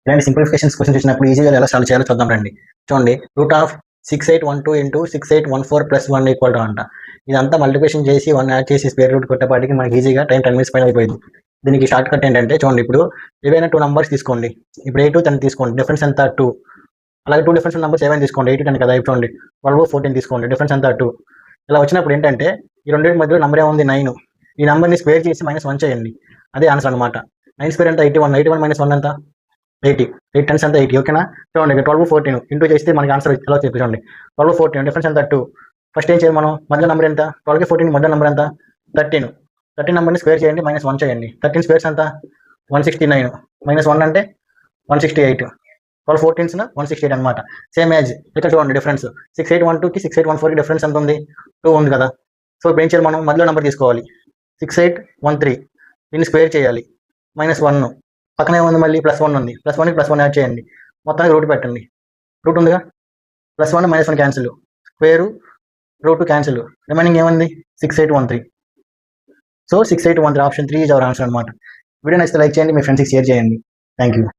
ఇలాంటి simplifications question వచ్చినప్పుడు ఈజీగా ఎలా సాల్వ్ చేయాలో చూద్దాం రండి. చూడండి, √6812 ఇంటూ 6814 ప్లస్ 1 ఈక్వల్ టు అంట. ఇదంతా మల్టిప్లికేషన్ చేసి 1 యాడ్ చేసి స్క్వేర్ రూట్ కొట్టేపాటికి మనకి ఈజీగా టైం 10 minutes పైన అయిపోయింది. దీనికి షార్ట్ కట్ ఏంటంటే చూడండి, ఇప్పుడు ఏవైనా 2 నంబర్స్ తీసుకోండి. ఇప్పుడు 8 10 తీసుకోండి, డిఫరెన్స్ ఎంత 2. అలాగే 2 డిఫరెన్స్ నంబర్స్ ఏమైనా తీసుకోండి, 8 10 కదా. ఇప్పుడు చూడండి 12 14 తీసుకోండి, డిఫరెన్స్ ఎంత 2. ఇలా వచ్చినప్పుడు ఏంటంటే ఈ రెండింటి మధ్యలో నెంబర్ ఏముంది 9. ఈ నెంబర్ని స్క్వేర్ చేసి -1 చేయండి, అదే ఆన్సర్ అనమాట. 9 స్క్వేర్ ఎంత 81, 81 - 1 ఎంత 80, 8 10 ఎంత 80. ఓకేనా. చూడండి 12 14 ఇంటూ చేస్తే మనకి ఆన్సర్ ఎలా చెప్పి చూడండి, 12 14 డిఫరెన్స్ ఎంత 2. ఫస్ట్ ఏం చేయాలి మనం, మధ్య నెంబర్ ఎంత, 12 14 మధ్య నెంబర్ ఎంత 13. 13 నెంబర్ని స్క్వేర్ చేయండి, -1 చేయండి. 13 స్క్వేర్స్ ఎంత 169, -1 అంటే 168. 12 14 168 అనమాట. సేమ్ యాజ్ ఇక్కడ చూడండి డిఫరెన్స్ 6812కి 6814కి డిఫరెన్స్ ఎంత ఉంది, 2 ఉంది కదా. సో ఇప్పుడు ఏం చేయాలి, మనం మధ్యలో నెంబర్ తీసుకోవాలి, 6813. దీన్ని స్క్వేర్ చేయాలి, -1. పక్కనే ఉంది మళ్ళీ +1 ఉంది, +1కి +1 యాడ్ చేయండి, మొత్తానికి రూట్ పెట్టండి. రూట్ ఉందిగా, +1 -1 cancel, square root cancel, remaining ఏముంది 6813. So 6813 option 3 is our answer అనమాట. వీడియో నచ్చితే లైక్ చేయండి, మీ ఫ్రెండ్స్కి షేర్ చేయండి. Thank you.